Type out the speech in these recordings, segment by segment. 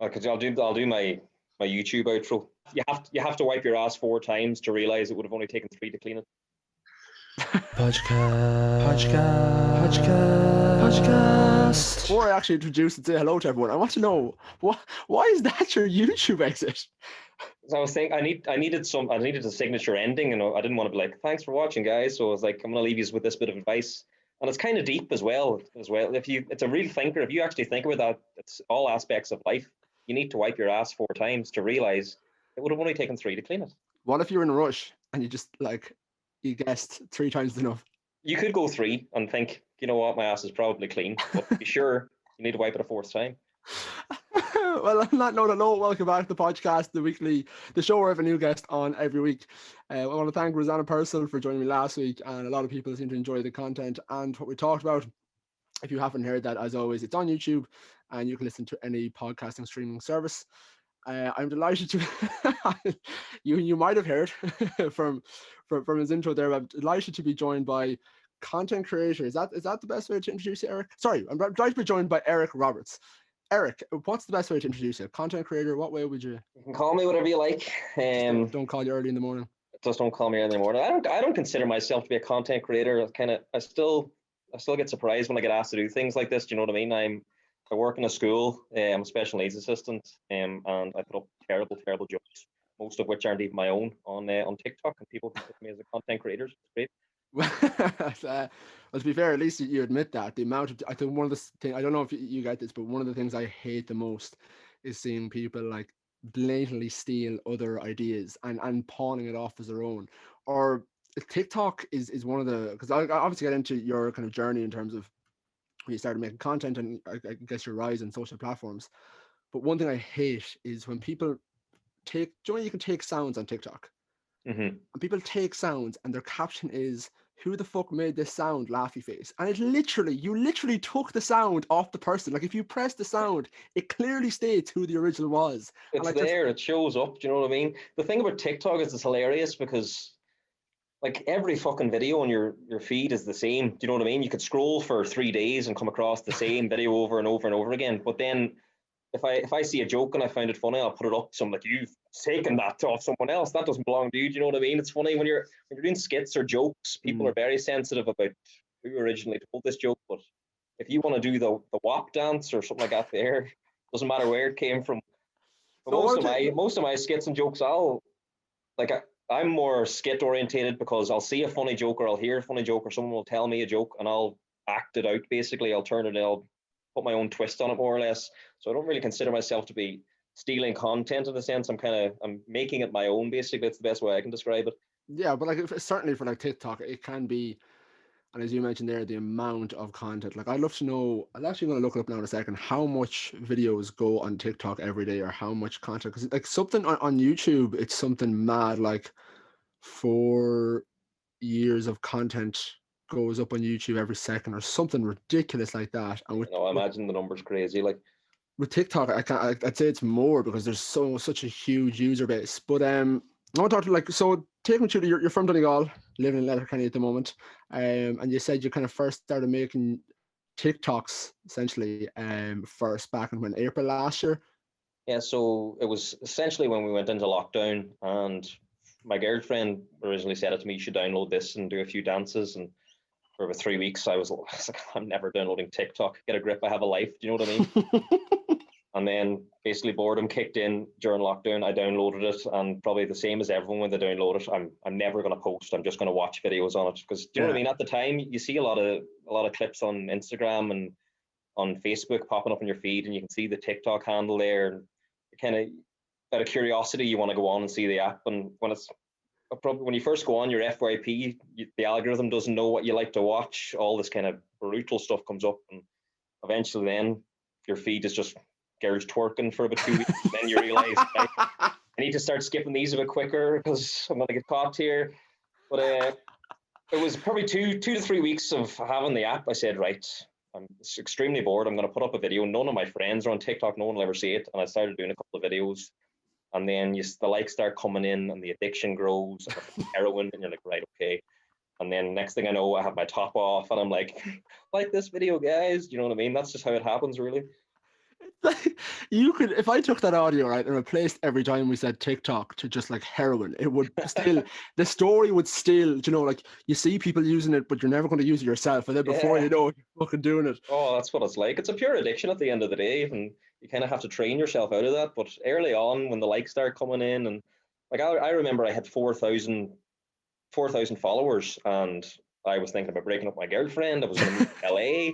Because I'll do my YouTube outro. You have to wipe your ass 4 times to realize it would have only taken 3 to clean it. Podcast. Before I actually introduce and say hello to everyone, I want to know why is that your YouTube exit? So I was thinking I needed a signature ending, and I didn't want to be like, thanks for watching, guys. So I was like, I'm gonna leave you with this bit of advice. And it's kind of deep as well. It's a real thinker. If you actually think about that, it's all aspects of life. You need to wipe your ass 4 times to realize it would have only taken 3 to clean it. What if you're in a rush and you guessed 3 times enough? You could go 3 and think, you know what, my ass is probably clean, but to be sure, you need to wipe it a 4th time. Well, on that note, hello, welcome back to the podcast, the show where I have a new guest on every week. I want to thank Rosanna Purcell for joining me last week, and a lot of people seem to enjoy the content and what we talked about. If you haven't heard that, as always, it's on YouTube, and you can listen to any podcasting streaming service. I'm delighted to you might have heard from his intro there. I'm delighted to be joined by content creator. Is that the best way to introduce you, Eric? Sorry, I'm delighted to be joined by Eric Roberts. Eric, what's the best way to introduce you? Content creator, what way would you? You can call me whatever you like. Don't call you early in the morning. Just don't call me early in the morning. I don't consider myself to be a content creator. I still get surprised when I get asked to do things like this. Do you know what I mean? I work in a school. I'm a special needs assistant, and I put up terrible jokes, most of which aren't even my own, on TikTok, and people consider me as a content creator. It's great. Well, to be fair, at least you admit that. The amount of, I think one of the things, I don't know if you get this, but one of the things I hate the most is seeing people like blatantly steal other ideas and pawning it off as their own. Or TikTok is one of the, because I obviously get into your kind of journey in terms of when you started making content and I guess your rise in social platforms. But one thing I hate is when people you can take sounds on TikTok. Mm-hmm. And people take sounds and their caption is, who the fuck made this sound, laughy face? And you literally took the sound off the person. Like if you press the sound, it clearly states who the original was. It's there, it shows up. Do you know what I mean? The thing about TikTok is it's hilarious because like every fucking video on your feed is the same. Do you know what I mean? You could scroll for 3 days and come across the same video over and over and over again. But then if I see a joke and I find it funny, I'll put it up. So I'm like, you've taken that off someone else. That doesn't belong to you. Do you know what I mean? It's funny when you're doing skits or jokes, people are very sensitive about who originally told this joke. But if you want to do the WAP dance or something like that, there doesn't matter where it came from. But so most of my skits and jokes, I'm more skit orientated because I'll see a funny joke or I'll hear a funny joke or someone will tell me a joke and I'll act it out. Basically, I'll put my own twist on it more or less. So I don't really consider myself to be stealing content in a sense. I'm making it my own. Basically, it's the best way I can describe it. Yeah, but like certainly for like TikTok, it can be. And as you mentioned there, the amount of content. Like I'd love to know. I'm actually going to look it up now in a second. How much videos go on TikTok every day, or how much content? Because like something on YouTube, it's something mad. Like 4 years of content goes up on YouTube every second, or something ridiculous like that. And I imagine the number's crazy. Like with TikTok, I'd say it's more because there's such a huge user base. But I want to talk to take me to you're from Donegal, living in Letterkenny at the moment, and you said you kind of first started making TikToks essentially first back in April last year. Yeah, so it was essentially when we went into lockdown, and my girlfriend originally said it to me, you should download this and do a few dances. And for about 3 weeks, I was like, I'm never downloading TikTok. Get a grip, I have a life. Do you know what I mean? And then basically boredom kicked in during lockdown. I downloaded it, and probably the same as everyone when they download it, I'm never going to post. I'm just going to watch videos on it because do you know what I mean? At the time, you see a lot of clips on Instagram and on Facebook popping up in your feed, and you can see the TikTok handle there, and kind of out of curiosity, you want to go on and see the app. And when you first go on your FYP, the algorithm doesn't know what you like to watch. All this kind of brutal stuff comes up, and eventually, then your feed is just girls twerking for about 2 weeks. Then you realize I need to start skipping these a bit quicker because I'm going to get caught here. But it was probably 2 to 3 weeks of having the app. I said, right, I'm extremely bored. I'm going to put up a video. None of my friends are on TikTok. No one will ever see it. And I started doing a couple of videos. And then the likes start coming in and the addiction grows. Heroin. And you're like, right, okay. And then next thing I know, I have my top off and I'm like this video, guys. Do you know what I mean? That's just how it happens, really. You could, if I took that audio, right, and replaced every time we said TikTok to just like heroin, it would still, the story would still, you know, like you see people using it, but you're never going to use it yourself. And then before Yeah. you know it, you're fucking doing it. Oh, that's what it's like. It's a pure addiction at the end of the day, and you kind of have to train yourself out of that. But early on, when the likes start coming in, and like I remember I had 4,000 followers, and I was thinking about breaking up with my girlfriend. I was going to move to LA.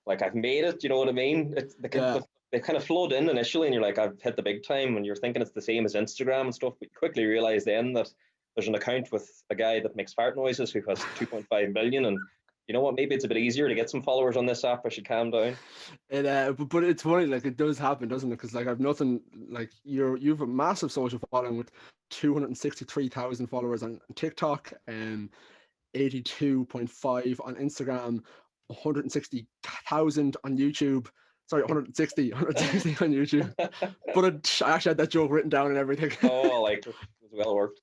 Like I've made it. You know what I mean? Yeah. They kind of flood in initially, and you're like, I've hit the big time, and you're thinking it's the same as Instagram and stuff. But you quickly realize then that there's an account with a guy that makes fart noises who has 2.5 million, and you know what? Maybe it's a bit easier to get some followers on this app. I should calm down. But it's funny, like it does happen, doesn't it? Because like I've nothing like you've a massive social following with 263,000 followers on TikTok and 82.5 on Instagram, 160,000 on YouTube. Sorry, 160 on YouTube. But I actually had that joke written down and everything. Oh, like it was well worked.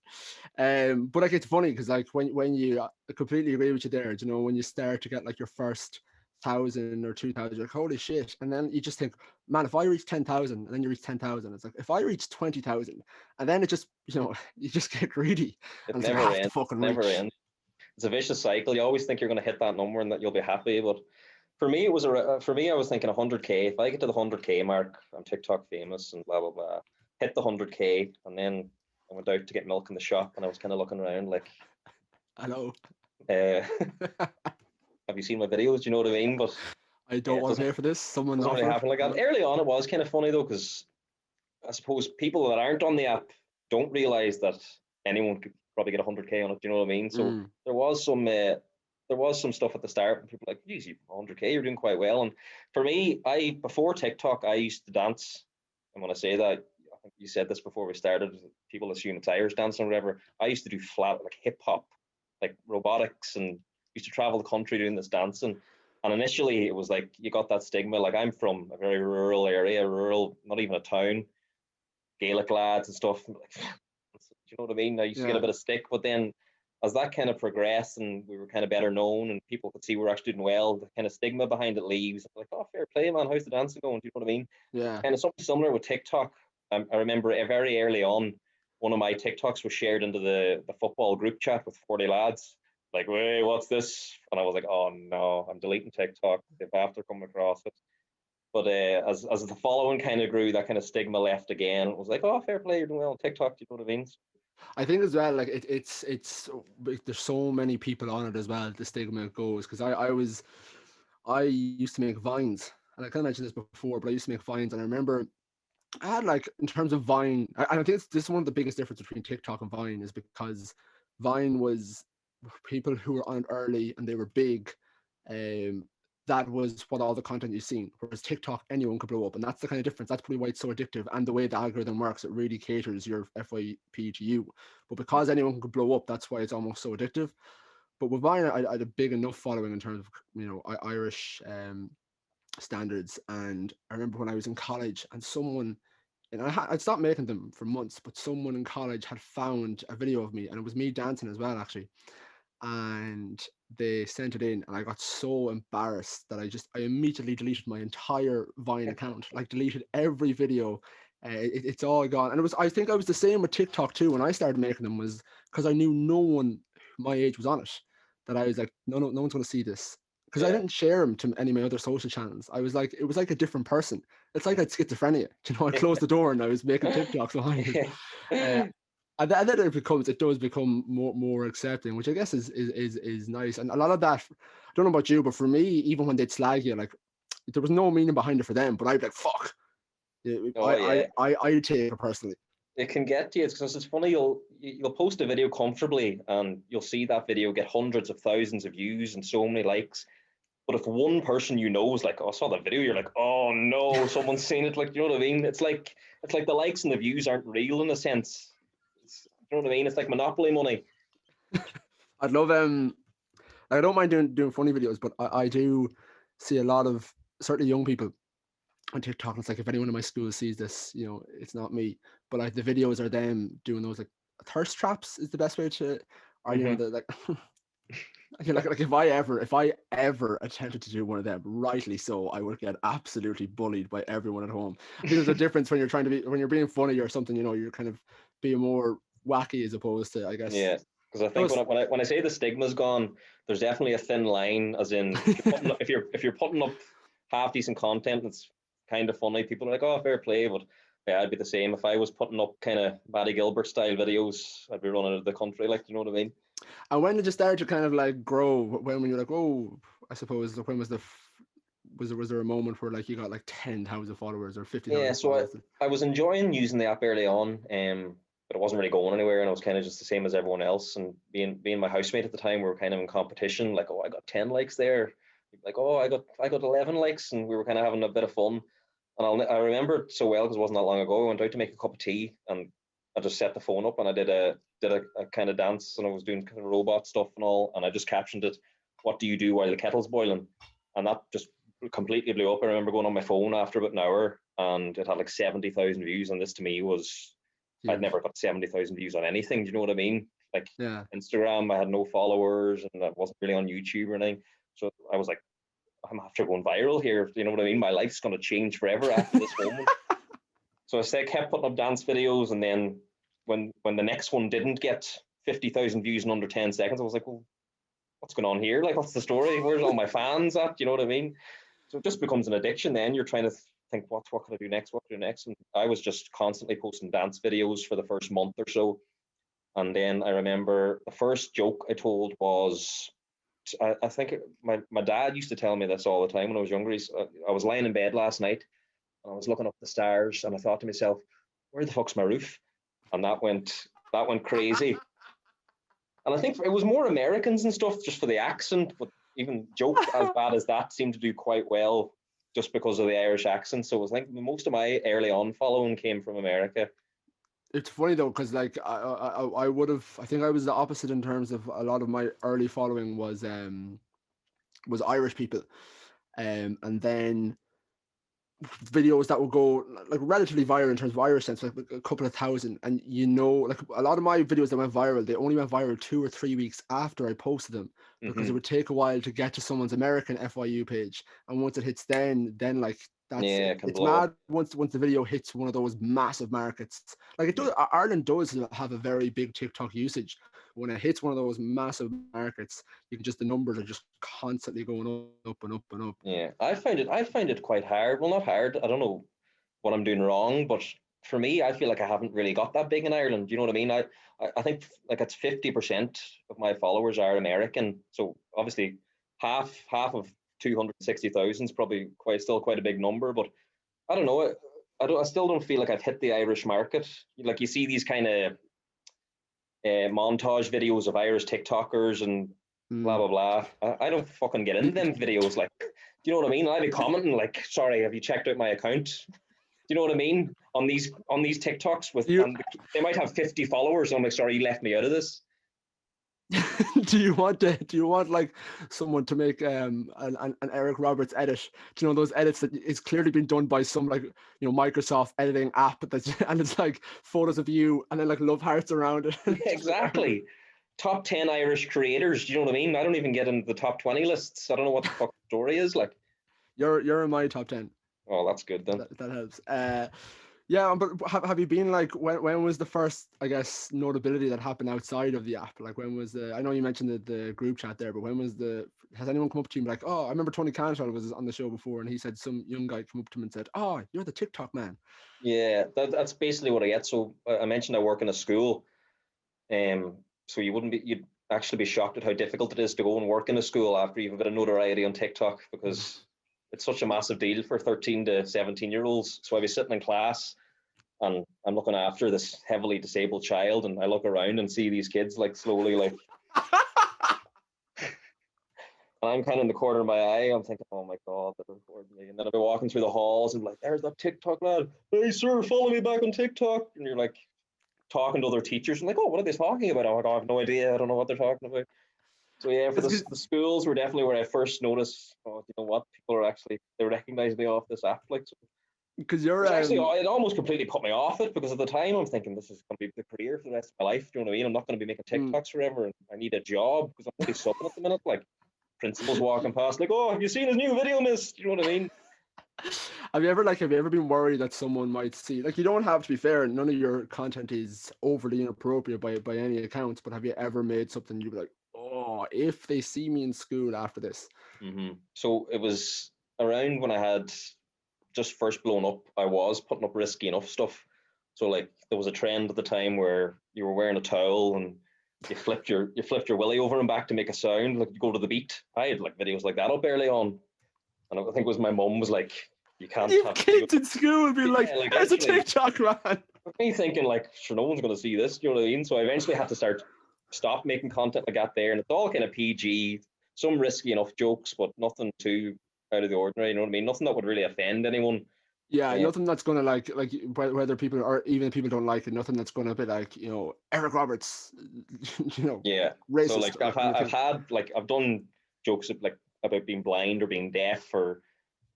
But like it's funny because like when you, I completely agree with you there. You know, when you start to get like your first 1,000 or 2,000, you're like holy shit, and then you just think, man, if I reach 10,000, and then you reach 10,000, it's like if I reach 20,000, and then it just, you know, you just get greedy. It And never like, ends. fucking Never reach. ends. It's a vicious cycle. You always think you're going to hit that number and that you'll be happy, but for me, it was for me. I was thinking 100K. If I get to the 100K mark, I'm TikTok famous and blah blah blah. Hit the 100K, and then I went out to get milk in the shop, and I was kind of looking around like, I know. uh, have you seen my videos? Do you know what I mean? But I yeah, don't want to pay for this. Someone doesn't really offered. happen like that. Early on, it was kind of funny though, because I suppose people that aren't on the app don't realize that anyone could probably get 100K on it. Do you know what I mean? So Mm. there was some stuff at the start, and people were like, "Geez, you 100K, you're doing quite well." And for me, I before TikTok, I used to dance. And when I say that, I think you said this before we started. People assume it's Irish dancing or whatever. I used to do flat like hip hop, like robotics, and used to travel the country doing this dancing. And initially, it was like you got that stigma. Like I'm from a very rural area, rural, not even a town, Gaelic lads and stuff. Like, do you know what I mean? I used to get a Yeah. bit of stick, but then as that kind of progressed and we were kind of better known and people could see we were actually doing well, the kind of stigma behind it leaves. Like, oh, fair play, man. How's the dancing going? Do you know what I mean? Yeah. And it's something similar with TikTok. I remember very early on, one of my TikToks was shared into the football group chat with 40 lads. Like, wait, what's this? And I was like, oh no, I'm deleting TikTok if after coming across it. But as the following kind of grew, that kind of stigma left again. It was like, oh, fair play, you're doing well on TikTok. Do you know what I mean? I think as well, like there's so many people on it as well. The stigma goes because I used to make vines, and I kind of mentioned this before, but I used to make vines, and I remember I had like in terms of Vine, and I think this is one of the biggest difference between TikTok and Vine is because Vine was people who were on it early and they were big. Um, that was what all the content you've seen. Whereas TikTok, anyone could blow up, and that's the kind of difference. That's probably why it's so addictive, and the way the algorithm works, it really caters your FYP to you. But because anyone could blow up, that's why it's almost so addictive. But with Vine, I had a big enough following in terms of Irish standards, and I remember when I was in college, and someone and I'd stopped making them for months, but someone in college had found a video of me, and it was me dancing as well, actually. And they sent it in, and I got so embarrassed that I immediately deleted my entire Vine account, like deleted every video. It's all gone, and it was. I think I was the same with TikTok too. When I started making them, was because I knew no one my age was on it. That I was like, no one's going to see this because I Yeah. didn't share them to any of my other social channels. I was like, it was like a different person. It's like I had schizophrenia. You know, I closed the door and I was making TikToks behind it. Uh, and then it does become more accepting, which I guess is nice. And a lot of that, I don't know about you, but for me, even when they'd slag you, like there was no meaning behind it for them, but I'd be like, fuck. Oh yeah. I take it personally. It can get to you because it's funny. You'll post a video comfortably and you'll see that video get hundreds of thousands of views and so many likes. But if one person you know is like, "Oh, I saw that video," you're like, "Oh no, someone's seen it." Like, you know what I mean? It's like the likes and the views aren't real in a sense. You know what I mean? It's like monopoly money. I'd love I don't mind doing funny videos, but I do see a lot of certainly young people on TikTok. And it's like if anyone in my school sees this, it's not me. But like the videos are them doing those like thirst traps is the best way to, or Hmm. the like Okay, like if I ever attempted to do one of them, rightly so, I would get absolutely bullied by everyone at home. I think there's a difference when you're being funny or something, you're kind of being more wacky as opposed to, I guess. Yeah, because I think Those, when I say the stigma's gone, there's definitely a thin line. As in, if you're putting up half decent content that's kind of funny, people are like, "Oh, fair play." But yeah, I'd be the same if I was putting up kind of Matty Gilbert style videos. I'd be running out of the country, like, you know what I mean? and when did you start to kind of like grow? When you're like, oh, I suppose, like, when was was there a moment where like you got like 10,000 followers or Yeah, 50,000 so followers? I was enjoying using the app early on, but it wasn't really going anywhere, and I was kind of just the same as everyone else. And being my housemate at the time, we were kind of in competition. Like, oh, I got 10 likes there. Like, oh, I got 11 likes, and we were kind of having a bit of fun. And I remember it so well because it wasn't that long ago. I went out to make a cup of tea, and I just set the phone up and I did a kind of dance, and I was doing kind of robot stuff and all, and I just captioned it, "What do you do while the kettle's boiling?" And that just completely blew up. I remember going on my phone after about an hour, and it had like 70,000 views. And this to me was, I'd Huge. never got 70,000 views on anything. Do you know what I mean? Like Yeah. Instagram, I had no followers, and I wasn't really on YouTube or anything. So I was like, I'm after going viral here. You know what I mean? My life's going to change forever after this moment. So I said, kept putting up dance videos, and then when the next one didn't get 50,000 views in under 10 seconds, I was like, well, what's going on here? Like, what's the story? Where's all my fans at? You know what I mean? So it just becomes an addiction. Then you're trying to think, what can I do next? What can I do next? And I was just constantly posting dance videos for the first month or so. And then I remember the first joke I told was, I think my dad used to tell me this all the time when I was younger. I was lying in bed last night and I was looking up the stars, and I thought to myself, where the fuck's my roof? And that went crazy. And I think it was more Americans and stuff just for the accent, but even jokes as bad as that seemed to do quite well just because of the Irish accent. So it was like most of my early on following came from America. It's funny though, because like I would have, I think I was the opposite in terms of a lot of my early following was Irish people, and then videos that would go like relatively viral in terms of Irish sense, like a couple of thousand. And like a lot of my videos that went viral, they only went viral 2 or 3 weeks after I posted them, because it Hmm. would take a while to get to someone's American FYU page. And once it hits, then like that's Yeah, it, it can it's blow up. mad once the video hits one of those massive markets. Like it does, Ireland does have a very big TikTok usage. When it hits one of those massive markets, you can just, the numbers are just constantly going up and up and up. Yeah, I find it quite hard. Well, not hard. I don't know what I'm doing wrong, but for me, I feel like I haven't really got that big in Ireland. You know what I mean? I think like it's 50% of my followers are American. So obviously half of 260,000 is probably quite a big number, but I don't know. I still don't feel like I've hit the Irish market. Like you see these kind of montage videos of Irish TikTokers and blah Mm. blah blah. I don't fucking get in them videos. Like, do you know what I mean? I'd be commenting like, "Sorry, have you checked out my account?" Do you know what I mean? On these TikToks You they might have 50 followers. And I'm like, sorry, you left me out of this. do you want like someone to make an Eric Roberts edit? Do you know those edits that it's clearly been done by some, like, Microsoft editing app that's and it's like photos of you and then like love hearts around it. Yeah, exactly. Top 10 Irish creators. Do you know what I mean? I don't even get into the top 20 lists. I don't know what the fuck the story is. Like, You're in my top 10. oh, that's good then. That helps. Yeah, but have you been like, when was the first, I guess, notability that happened outside of the app? Like, when was I know you mentioned the group chat there, but when was has anyone come up to you and be like, oh, I remember Tony Cantrell was on the show before and he said some young guy come up to him and said, oh, you're the TikTok man. Yeah, that's basically what I get. So I mentioned I work in a school. So you'd actually be shocked at how difficult it is to go and work in a school after you've a bit of notoriety on TikTok, because it's such a massive deal for 13 to 17 year olds. So I'd be sitting in class and I'm looking after this heavily disabled child, and I look around and see these kids like slowly like, and I'm kind of in the corner of my eye. I'm thinking, oh my god, they're recording me. And then I'll be walking through the halls and be like, there's that TikTok lad. Hey sir, follow me back on TikTok. And you're like talking to other teachers and like, oh, what are they talking about? I'm like, oh, I have no idea. I don't know what they're talking about. So yeah, for It's the schools were definitely where I first noticed, oh, you know what, people are actually, they recognize me off this app. Like, so because you're It's actually, it almost completely put me off it, because at the time I'm thinking this is going to be the career for the rest of my life. Do you know what I mean? I'm not going to be making TikToks forever, and I need a job because I'm only subbing at the minute. Like, principals walking past, like, "Oh, have you seen his new video, miss?" Do you know what I mean? Have you ever been worried that someone might see, like, you don't have to be fair, none of your content is overly inappropriate by any accounts, but have you ever made something you'd be like, oh, if they see me in school after this? So it was around when I had just first blown up. I was putting up risky enough stuff. So like there was a trend at the time where you were wearing a towel and you flipped your willy over and back to make a sound, like you go to the beat. I had like videos like that up early on, and I think it was my mum was like, "You can't You have kids in school be like, like there's a literally, TikTok man. me thinking like, sure, no one's going to see this. Do you know what I mean? So I eventually had to stop making content like that there, and it's all kind of PG, some risky enough jokes, but nothing too out of the ordinary. You know what I mean? Nothing that would really offend anyone. Yeah, nothing that's gonna like whether people or even people don't like it, nothing that's gonna be like, Eric Roberts, Yeah. So racist. like I've done jokes like about being blind or being deaf, or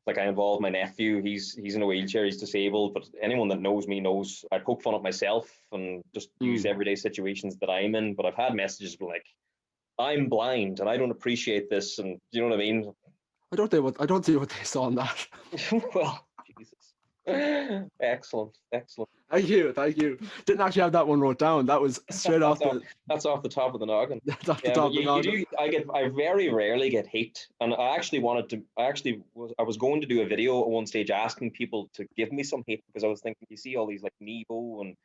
like I involved my nephew. He's in a wheelchair. He's disabled. But anyone that knows me knows I poke fun at myself and just use everyday situations that I'm in. But I've had messages like, "I'm blind and I don't appreciate this," and you know what I mean. I don't see what they saw in that. Well, Jesus. Excellent. Thank you. Didn't actually have that one wrote down. That was straight off that's off the top of the noggin. That's off the top of the noggin. I very rarely get hate, and I was going to do a video at one stage asking people to give me some hate, because I was thinking, you see all these like Nebo and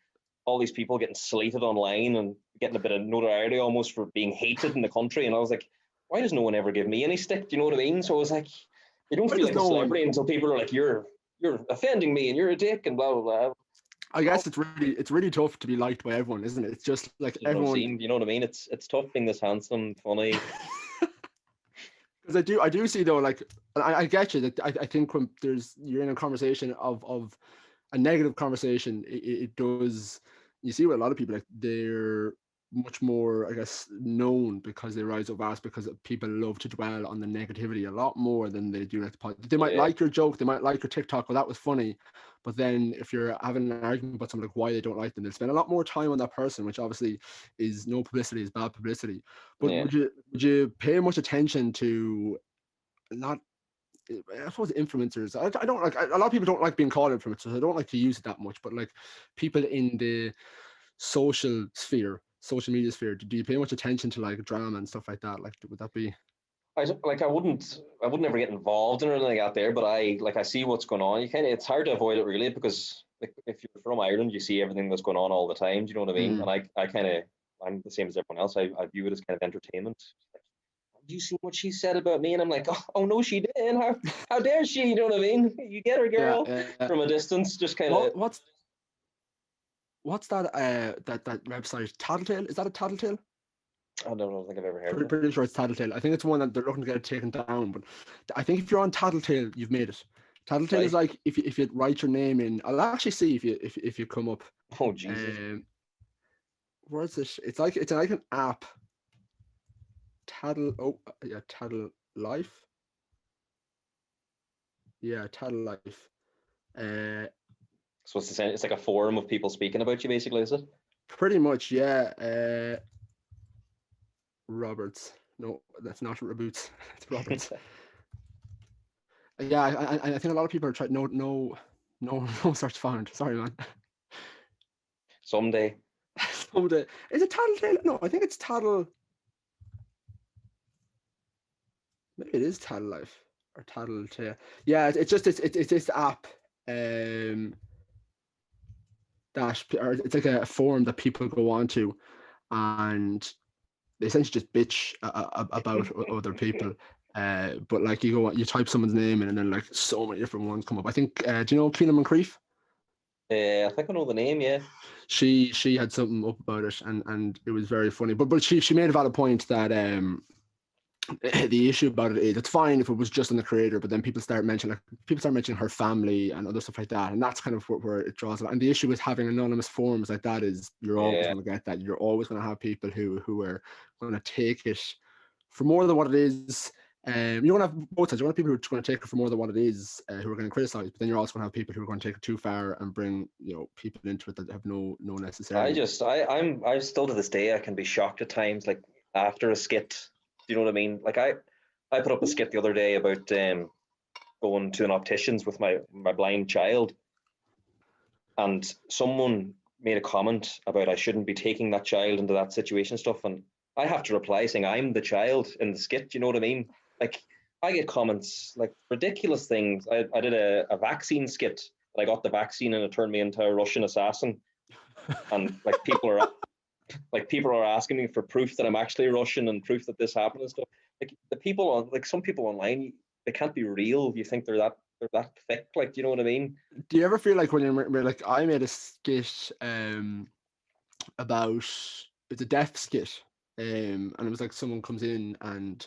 all these people getting slated online and getting a bit of notoriety almost for being hated in the country, and I was like, why does no one ever give me any stick? Do you know what I mean? So I was like, you don't feel like a celebrity until people are like, you're offending me and you're a dick and blah blah blah. I guess it's really tough to be liked by everyone, isn't it? It's just like everyone. You know what I mean? It's tough being this handsome, funny. Because I do see though, like, I get you that I think when you're in a conversation of a negative conversation, it does. You see with a lot of people, like, they're much more, I guess, known because they rise up fast, because people love to dwell on the negativity a lot more than they do like the positive. They might like your joke, they might like your TikTok, well, that was funny, but then if you're having an argument about something like why they don't like them, they'll spend a lot more time on that person, which obviously is no publicity is bad publicity. But would you pay much attention to, not, I suppose, influencers? I don't like, a lot of people don't like being called influencers. I don't like to use it that much, but like people in the social media sphere, do you pay much attention to like drama and stuff like that? Like, would that be? I wouldn't ever get involved in anything out there, but I see what's going on. It's hard to avoid it really, because like if you're from Ireland, you see everything that's going on all the time. Do you know what I mean? And I'm the same as everyone else. I view it as kind of entertainment. Like, have you seen what she said about me? And I'm like, oh no, she didn't. How dare she? You know what I mean? You get her, girl, from a distance, just kind of. What's that? That website, Tattletale? Is that a Tattletale? I don't think I've ever heard of it. Pretty sure it's Tattletale. I think it's one that they're looking to get it taken down. But I think if you're on Tattletale, you've made it. Tattletale is like if you write your name in. I'll actually see if you come up. Oh Jesus! Where is it? It's like an app. Tattle Life. Yeah, Tattle Life. So it's like a forum of people speaking about you, basically, is it? Pretty much, yeah. Roberts. No, that's not Reboots. It's Roberts. Yeah, I think a lot of people are trying. No search found. Sorry, man. Someday. Is it Tattletale? No, I think it's Tattle. Maybe it is Tattle Life or Tattletale. Yeah, it's this app. It's like a forum that people go on to, and they essentially just bitch about other people. But like you type someone's name in, and then like so many different ones come up. I think, do you know Keelan Moncrief? I think I know the name. Yeah. She had something up about it, and it was very funny. But she made a valid point that the issue about it is, it's fine if it was just on the creator, but then people start mentioning her family and other stuff like that, and that's kind of where it draws a lot. And the issue with having anonymous forums like that is you're always going to get that. You're always going to have people who are going to take it for more than what it is, You want to have both sides. You want people who are going to take it for more than what it is, who are going to criticize, but then you're also going to have people who are going to take it too far and bring people into it that have no necessarily. I'm still to this day I can be shocked at times, like after a skit. Do you know what I mean? Like I put up a skit the other day about going to an optician's with my blind child, and someone made a comment about I shouldn't be taking that child into that situation and stuff, and I have to reply saying I'm the child in the skit. You know what I mean? Like I get comments like ridiculous things. I did a vaccine skit, but I got the vaccine and it turned me into a Russian assassin, and people are asking me for proof that I'm actually Russian and proof that this happened and stuff. Like the people on, like some people online, they can't be real. You think they're that thick, like, do you know what I mean? Do you ever feel like when you're like, I made a skit about, it's a deaf skit, and it was like someone comes in and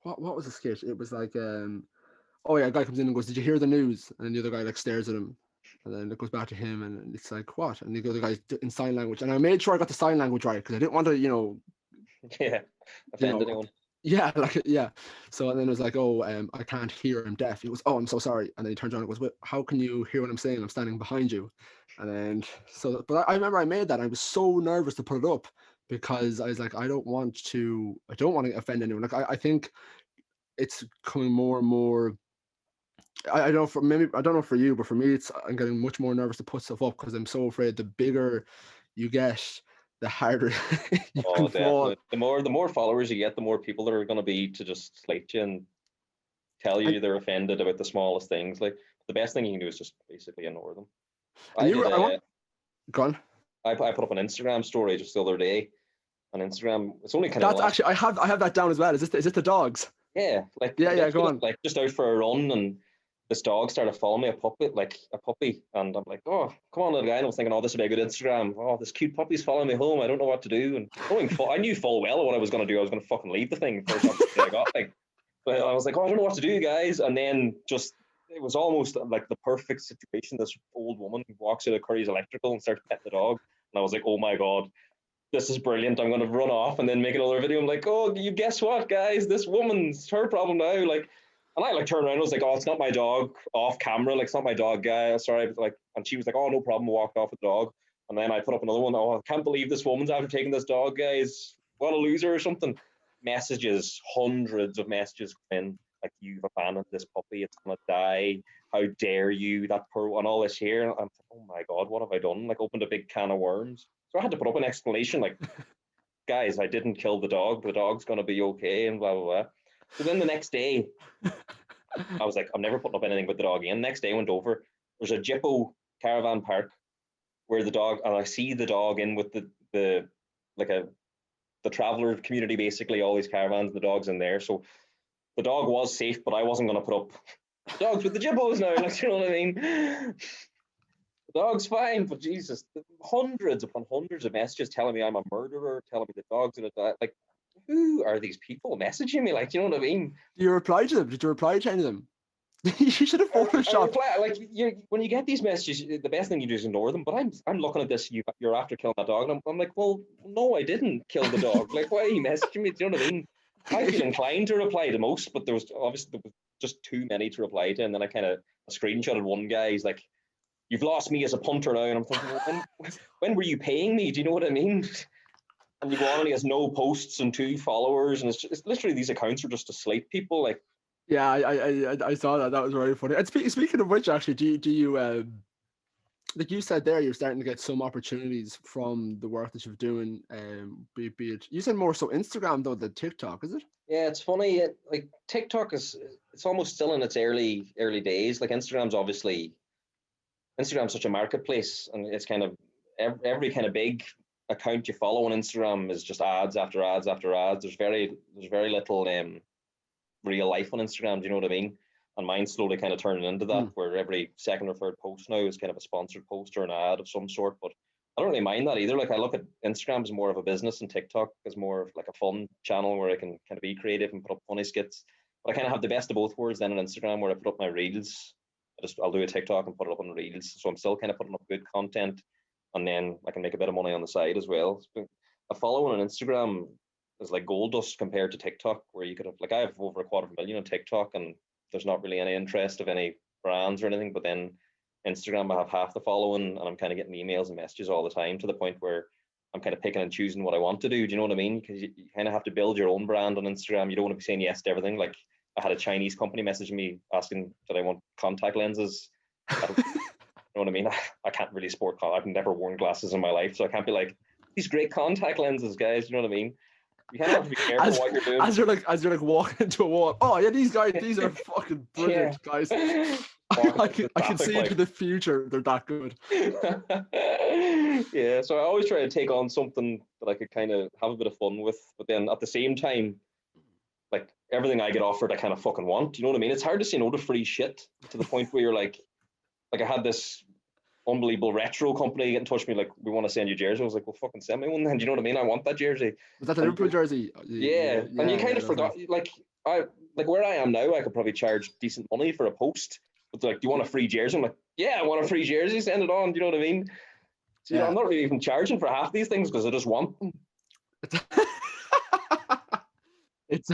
what was the skit? It was like oh yeah, a guy comes in and goes, "Did you hear the news?" And then the other guy like stares at him, and then it goes back to him, and it's like, "What?" And the other guy's in sign language, and I made sure I got the sign language right because I didn't want to, Yeah, offend anyone. Yeah, like yeah. So and then it was like, "Oh, I can't hear. I'm deaf." He goes, "Oh, I'm so sorry." And then he turns around and goes, "Well, how can you hear what I'm saying? I'm standing behind you." And then but I remember I made that. And I was so nervous to put it up because I was like, I don't want to offend anyone. Like I think it's becoming more and more. I don't know for maybe I don't know for you, but for me, I'm getting much more nervous to put stuff up because I'm so afraid the bigger you get, the harder you Oh, can fall. definitely. The more followers you get, the more people there are going to be to just slate you and tell And, you they're offended about the smallest things. Like the best thing you can do is just basically ignore them. and I did I want a gone. I put up an Instagram story just the other day on Instagram. It's only kind of the That's last, actually I have that down as well. Is this the dogs? yeah, like Yeah, yeah, go ridiculous. on. Like just out for a run, and this dog started following me, a puppy, and I'm like, oh, come on, little guy. And I was thinking, oh, this would be a good Instagram. Oh, this cute puppy's following me home. I don't know what to do. And I knew full well what I was going to do. I was going to fucking leave the thing first opportunity I got. Like, but I was like, oh, I don't know what to do, guys. And then just it was almost like the perfect situation. This old woman walks out of Curry's Electrical and starts petting the dog, and I was like, oh my god, this is brilliant. I'm going to run off and then make another video. I'm like, oh, you guess what, guys? This woman's her problem now. Like, and I like turned around. I was like, oh, it's not my dog off camera. Like, it's not my dog, guy. Sorry. But like, and she was like, oh, no problem. Walked off with the dog. And then I put up another one. Oh, I can't believe this woman's after taking this dog, guys. What a loser or something. Messages, hundreds of messages come in. Like, you've abandoned this puppy. It's going to die. How dare you? That poor, and all this here. And I'm like, oh my God, what have I done? Like, opened a big can of worms. So I had to put up an explanation like, guys, I didn't kill the dog. The dog's going to be okay, and blah, blah, blah. So then the next day, I was like, I'm never putting up anything with the dog again. Next day, I went over. There's a Jippo caravan park where the dog, and I see the dog in with the like the traveler community, basically, all these caravans, the dog's in there. So the dog was safe, but I wasn't going to put up dogs with the Jippos now. Like, you know what I mean? The dog's fine, but Jesus, hundreds upon hundreds of messages telling me I'm a murderer, telling me the dog's gonna die. Like, who are these people messaging me? Like, you know what I mean? Do you reply to them? Did you reply to any of them? You should have I photoshopped. reply like when you get these messages, the best thing you do is ignore them. But I'm looking at this. You're after killing that dog, and I'm like, well, no, I didn't kill the dog. Like, why are you messaging me? Do you know what I mean? I feel inclined to reply to most, but there was just too many to reply to, and then I kind of screenshotted one guy. He's like, you've lost me as a punter now. And I'm thinking, well, when were you paying me? Do you know what I mean? And you go on and he has no posts and 2 followers. And it's literally these accounts are just to slate people. Like, Yeah, I saw that. That was very funny. And speaking of which, actually, do you like you said there, you're starting to get some opportunities from the work that you're doing. Be it you said more so Instagram though than TikTok, is it? yeah, it's funny. Like TikTok it's almost still in its early days. Like Instagram's such a marketplace, and it's kind of every kind of big account you follow on Instagram is just ads after ads after ads. There's very little real life on Instagram. Do you know what I mean? And mine's slowly kind of turning into that, where every second or third post now is kind of a sponsored post or an ad of some sort. But I don't really mind that either. Like I look at Instagram as more of a business, and TikTok as more of like a fun channel where I can kind of be creative and put up funny skits. But I kind of have the best of both worlds then on Instagram, where I put up my reels. I'll do a TikTok and put it up on reels. So I'm still kind of putting up good content, and then I can make a bit of money on the side as well. A following on Instagram is like gold dust compared to TikTok, where you could have, like, I have over 250,000 on TikTok, and there's not really any interest of any brands or anything. But then Instagram, I have half the following, and I'm kind of getting emails and messages all the time, to the point where I'm kind of picking and choosing what I want to do. Do you know what I mean? Because you kind of have to build your own brand on Instagram. You don't want to be saying yes to everything. Like, I had a Chinese company messaging me asking that I want contact lenses. You know what I mean? I can't really sport. I've never worn glasses in my life, so I can't be like, these great contact lenses, guys. You know what I mean? You kind of have to be careful what you're doing. As you're like walking into a wall. Oh yeah, these are fucking brilliant, guys. I can see into the future. They're that good. Yeah, so I always try to take on something that I could kind of have a bit of fun with, but then at the same time, like, everything I get offered, I kind of fucking want. You know what I mean? It's hard to say no to free shit, to the point where you're like I had this unbelievable retro company get in touch with me, like, we want to send you jersey. I was like, well, fucking send me one then. Do you know what I mean? I want that jersey. Was that the Liverpool jersey? Yeah, and you kind of forgot, like, where I am now, I could probably charge decent money for a post. But they're like, do you want a free jersey? I'm like, yeah, I want a free jersey. Send it on. Do you know what I mean? So, I'm not really even charging for half these things because I just want them. It's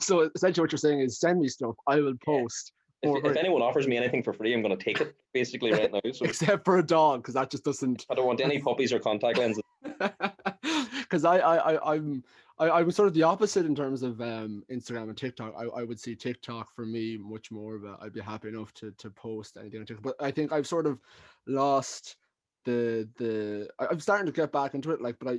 so essentially what you're saying is, send me stuff, I will post. If anyone offers me anything for free, I'm going to take it, basically, right now. So. Except for a dog, because that just doesn't. I don't want any puppies or contact lenses. Because I'm sort of the opposite in terms of Instagram and TikTok. I would see TikTok for me much more of a, I'd be happy enough to post anything on TikTok. But I think I've sort of lost I'm starting to get back into it. Like, but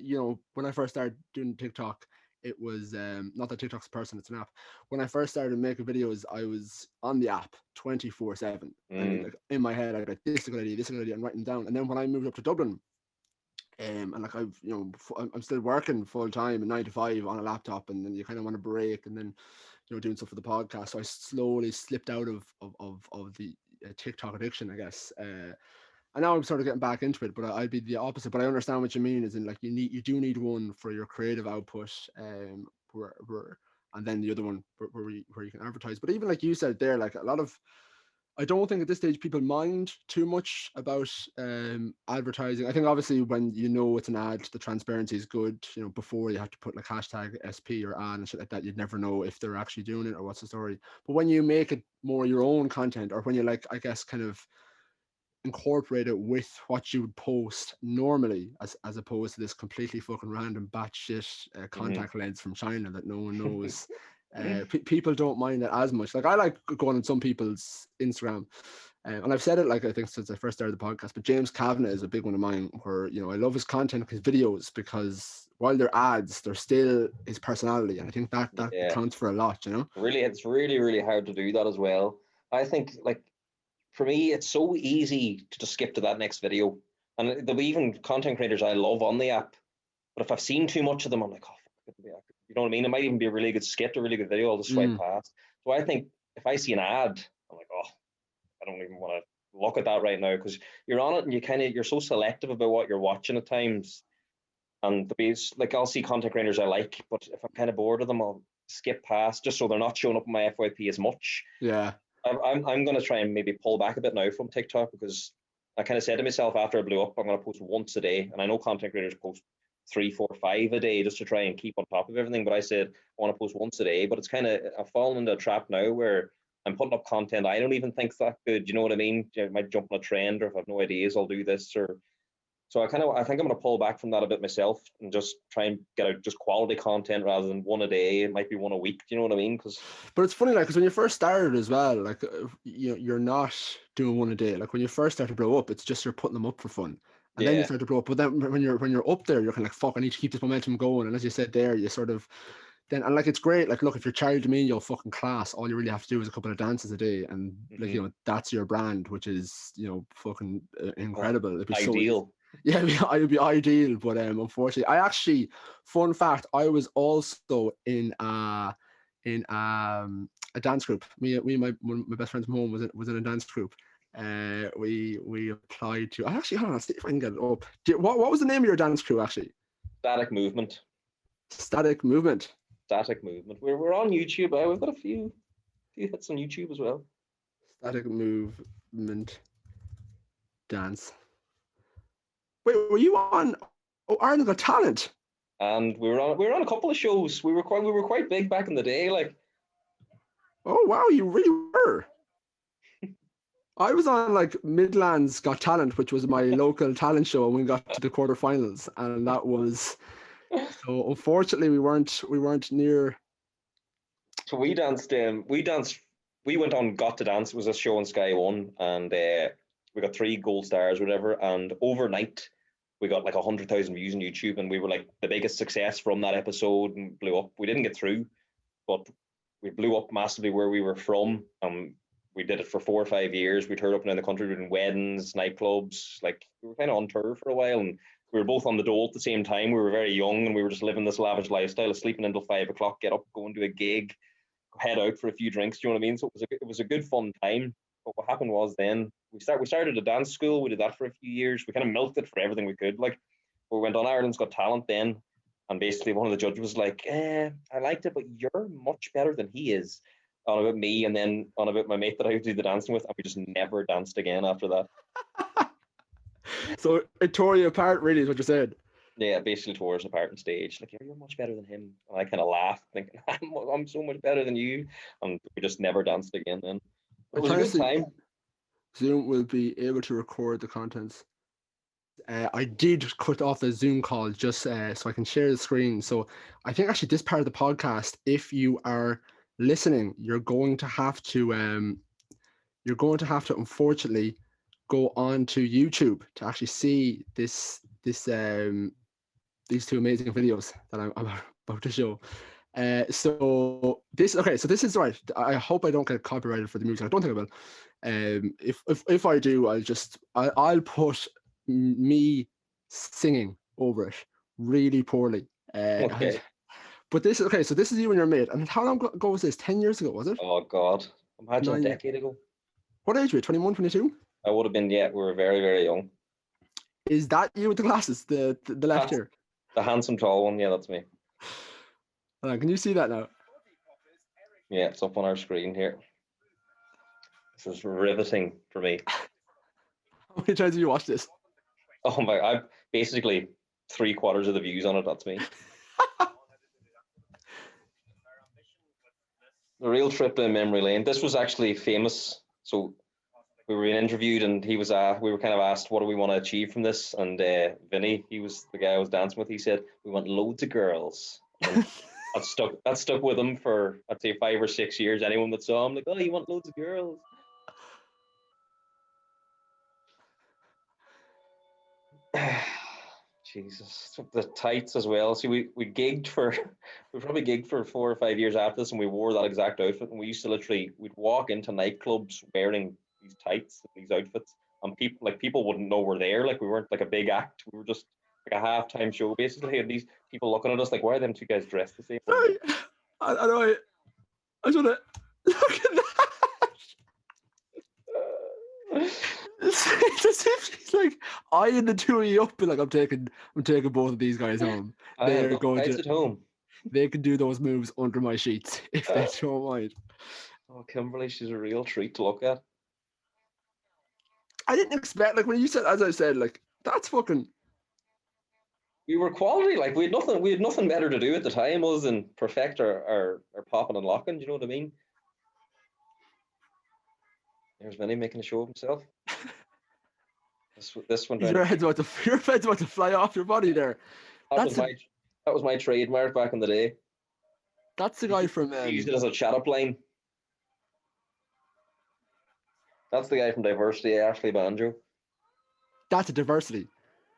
when I first started doing TikTok, it was not that TikTok's a person, it's an app. When I first started making videos, I was on the app 24/7. And like, in my head, I got this is a good idea, this is a good idea, and writing down. And then when I moved up to Dublin, and like I'm still working full time, 9 to 5 on a laptop, and then you kind of want to break, and then doing stuff for the podcast. So I slowly slipped out of the TikTok addiction, I guess. And now I'm sort of getting back into it, but I'd be the opposite. But I understand what you mean, is in like you do need one for your creative output, and then the other one where you can advertise. But even like you said there, like I don't think at this stage people mind too much about advertising. I think obviously when it's an ad, the transparency is good. Before you have to put like hashtag SP or ad and shit like that, you'd never know if they're actually doing it or what's the story. But when you make it more your own content, or when you like, I guess, kind of incorporate it with what you would post normally, as opposed to this completely fucking random batshit contact lens from China that no one knows. People don't mind it as much. Like, I like going on some people's Instagram, and I've said it, like, I think since I first started the podcast, but James Kavanagh is a big one of mine, where I love his content, his videos, because while they're ads, they're still his personality, and I think that counts for a lot. Really, it's really, really hard to do that as well. I think, like, for me, it's so easy to just skip to that next video. And there'll be even content creators I love on the app, but if I've seen too much of them, I'm like, oh, you know what I mean? It might even be a really good skit, a really good video. I'll just swipe past. So I think if I see an ad, I'm like, oh, I don't even want to look at that right now, because you're on it and you're so selective about what you're watching at times. And like, I'll see content creators I like, but if I'm kind of bored of them, I'll skip past, just so they're not showing up in my FYP as much. Yeah. I'm going to try and maybe pull back a bit now from TikTok, because I kind of said to myself after I blew up, I'm going to post once a day. And I know content creators post 3, 4, 5 a day just to try and keep on top of everything. But I said, I want to post once a day. But it's kind of, I've fallen into a trap now where I'm putting up content I don't even think's that good. You know what I mean? I might jump on a trend, or if I have no ideas, I'll do this. So I think I'm going to pull back from that a bit myself, and just try and get out just quality content rather than one a day. It might be one a week. Do you know what I mean? But it's funny, like, because when you first started as well, like, you're not doing one a day. Like, when you first start to blow up, it's just you're putting them up for fun, and then you start to blow up. But then when you're up there, you're kind of like, fuck, I need to keep this momentum going. And as you said there, you sort of then, and like, it's great. Like, look, if you're charging me, you're fucking class. All you really have to do is a couple of dances a day, and like, that's your brand, which is fucking incredible. It'd be ideal. Yeah, it would be ideal, but unfortunately, I actually, fun fact, I was also in a dance group. Me and my best friend from home was in a dance group. We applied to. Hold on, see if I can get it up. What was the name of your dance crew actually? Static Movement. Static Movement. Static Movement. We're on YouTube. We've got a few hits on YouTube as well. Static Movement dance. Wait, were you on Ireland Got Talent? and we were on a couple of shows. We were quite big back in the day. Like, Oh wow, you really were. I was on like Midlands Got Talent, which was my local talent show, and we got to the quarterfinals, and that was so. Unfortunately, we weren't near. so we went on Got to Dance. It was a show on Sky One, and we got 3 gold stars, whatever. And overnight, we got like 100,000 views on YouTube, and we were like the biggest success from that episode, and blew up. We didn't get through, but we blew up massively where we were from. We did it for 4 or 5 years. We toured up and down the country doing weddings, nightclubs. Like, we were kind of on tour for a while, and we were both on the dole at the same time. We were very young, and we were just living this lavish lifestyle of sleeping until 5 o'clock, get up, go and do a gig, head out for a few drinks. Do you know what I mean? So it was a good fun time. But what happened was then we started a dance school. We did that for a few years. We kind of milked it for everything we could. Like, we went on Ireland's Got Talent then, and basically one of the judges was like, I liked it, but you're much better than he is. On about me, and then on about my mate that I would do the dancing with, and we just never danced again after that. So it tore you apart, really, is what you said. Yeah, basically tore us apart on stage. Like, you're much better than him. And I kind of laughed, thinking, I'm so much better than you. And we just never danced again then. It I'm was a trying to good see time. Zoom will be able to record the contents. I did cut off the Zoom call just so I can share the screen. So I think actually this part of the podcast, if you are listening, you're going to have to unfortunately go on to YouTube to actually see these 2 amazing videos that I'm about to show. So this is right. I hope I don't get copyrighted for the music. I don't think I will. If I do, I'll put me singing over it really poorly. Okay. But this okay. So this is you and your mate. And how long ago was this? 10 years ago, was it? Oh, God. Imagine a 9. decade ago. What age were you? 21, 22? I would have been, yeah, we were very, very young. Is that you with the glasses? The left That's ear. the handsome tall one. Yeah, that's me. Can you see that now? Yeah, it's up on our screen here. This is riveting for me. How many times have you watched this? Oh my, I've basically 3/4 of the views on it. That's me. A real trip down memory lane. This was actually famous. So we were being interviewed, and we were kind of asked, what do we want to achieve from this? And Vinny, he was the guy I was dancing with. He said, we want loads of girls. And that stuck with him for, I'd say, 5 or 6 years. Anyone that saw him, like, oh, you want loads of girls. Jesus, the tights as well. See, we probably gigged for 4 or 5 years after this, and we wore that exact outfit. And we used to we'd walk into nightclubs wearing these tights, these outfits, and people wouldn't know we're there. Like, we weren't like a big act. We were just like a halftime show basically, and these people looking at us like, why are them 2 guys dressed the same? I know. I just want to look at that. It's as if she's like eyeing the 2 of you up, and like, I'm taking both of these guys home. They're going to at home. They can do those moves under my sheets if they don't mind. Oh, Kimberly, she's a real treat to look at. I didn't expect, like, when you said, as I said, like, that's fucking. We were quality. Like, we had nothing better to do at the time other than perfect our popping and locking. Do you know what I mean? There's Vinny making a show of himself. This one. Your head's about to fly off your body there. That was my trademark back in the day. That's the guy from. Used it as a chat up line. That's the guy from Diversity, Ashley Banjo. That's a Diversity.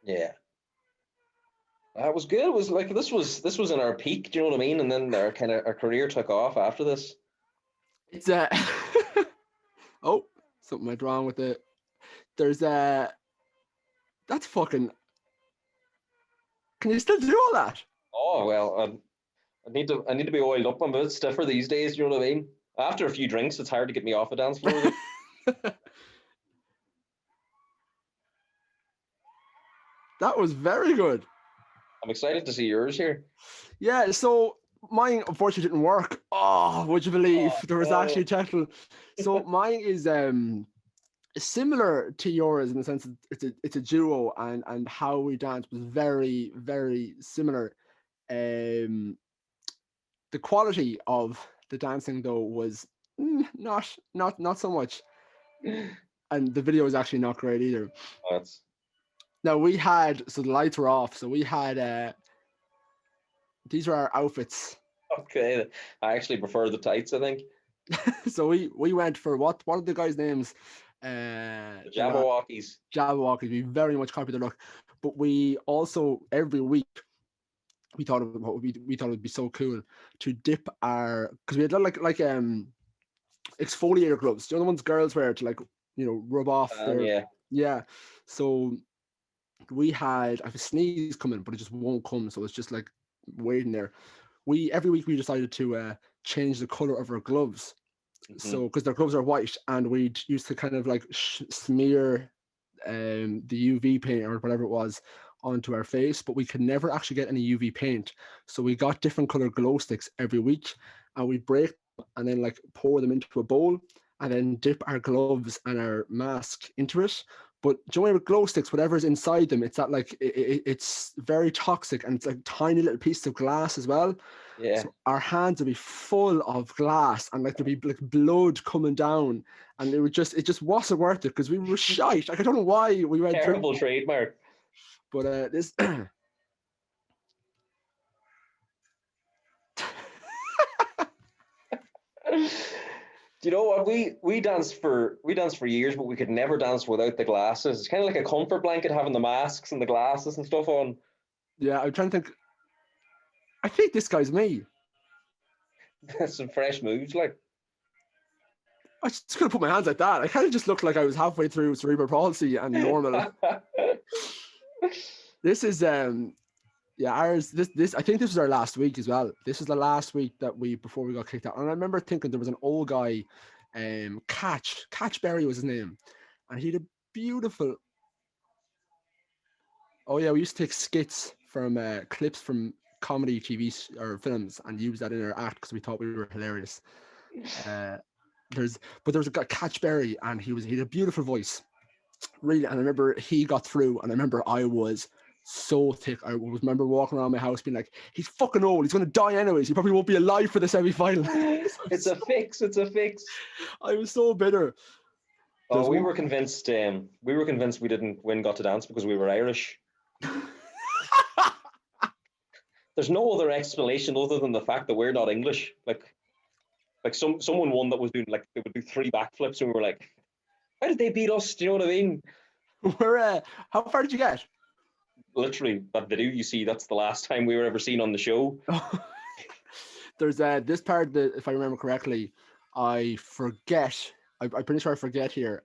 Yeah. That was good. It was like this was in our peak. Do you know what I mean? And then our career took off after this. It's oh, something went wrong with it. There's that's fucking. Can you still do all that? Oh well, I need to be oiled up. I'm a bit stiffer these days. You know what I mean? After a few drinks, it's hard to get me off a dance floor. That was very good. I'm excited to see yours here. Yeah, so mine unfortunately didn't work. Oh, would you believe there was actually technical? So mine is similar to yours in the sense that it's a duo, and how we dance was very, very similar. The quality of the dancing though was not so much, and the video was actually not great either. That's Now so the lights were off, so we had these were our outfits. okay. I actually prefer the tights, I think. So we went for what are the guys' names? The Jabberwockies. Jabberwockies. We very much copied their look, but we also every week we thought it would be so cool to dip our, because we had like exfoliator gloves. The other ones girls wear to like rub off their yeah. So we had, I have a sneeze coming, but it just won't come, so it's just like waiting there. Every week we decided to change the color of our gloves. So because their gloves are white, and we'd used to kind of like smear the UV paint or whatever it was onto our face, but we could never actually get any UV paint. So we got different color glow sticks every week, and we'd break them and then like pour them into a bowl and then dip our gloves and our mask into it. But do you know, with glow sticks, whatever's inside them, it's that like it's very toxic, and it's like tiny little pieces of glass as well. Yeah. So our hands would be full of glass, and like there'd be like blood coming down, and it just wasn't worth it because we were shite. Like I don't know why we went terrible trademark. But this. Do you know what, we danced for years, but we could never dance without the glasses. It's kind of like a comfort blanket having the masks and the glasses and stuff on. Yeah, I'm trying to think. I think this guy's me. That's some fresh moves, like. I just couldn't put my hands like that. I kind of just looked like I was halfway through cerebral palsy and normal. This is ours. This I think this was our last week as well. This is the last week that before we got kicked out. And I remember thinking there was an old guy, Catch Berry was his name, and he had a beautiful. Oh yeah, we used to take skits from clips from comedy TV or films and use that in our act because we thought we were hilarious. There was a guy, Catch Berry, and he had a beautiful voice, really. And I remember he got through, and I remember I was so thick. I remember walking around my house being like, he's fucking old, he's going to die anyways, he probably won't be alive for the semi-final. It's a fix. I was so bitter. We were convinced we didn't win Got to Dance because we were Irish. There's no other explanation other than the fact that we're not English. Like someone won that was doing, like, they would do 3 backflips, and we were like, how did they beat us? Do you know what I mean? How far did you get? Literally, that video you see, that's the last time we were ever seen on the show. There's this part that, if I remember correctly, I forget. I'm pretty sure I forget here.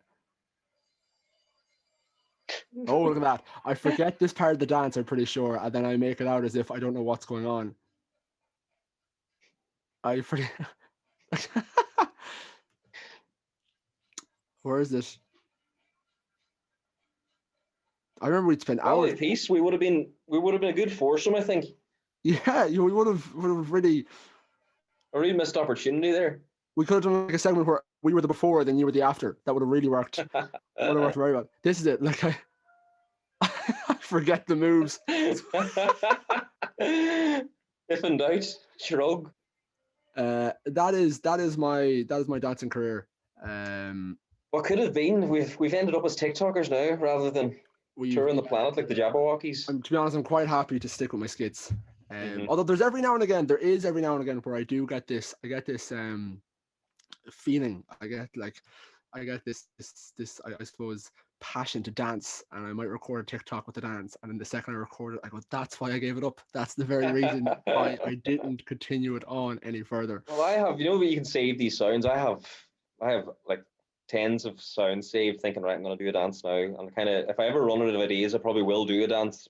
Oh, look at that. I forget this part of the dance, I'm pretty sure, and then I make it out as if I don't know what's going on. I forget. Where is this? I remember we'd spent hours. Piece. We would have been a good foursome, I think. Yeah, we would have really. A really missed opportunity there. We could have done like a segment where we were the before, then you were the after. That would have really worked. Would have worked very well. This is it. Like I forget the moves. If in doubt, shrug. That is my dancing career. What could have been? We've ended up as TikTokers now rather than touring the planet like the Jabberwockies. To be honest, I'm quite happy to stick with my skits. Although there is every now and again where I get this feeling. I get this I suppose passion to dance, and I might record a TikTok with the dance, and then the second I record it, I go, that's why I gave it up. That's the very reason why I didn't continue it on any further. Well, I have, you know, you can save these sounds. I have like tens of sounds saved, thinking, right, I'm going to do a dance now. And kind of, if I ever run out of ideas, I probably will do a dance.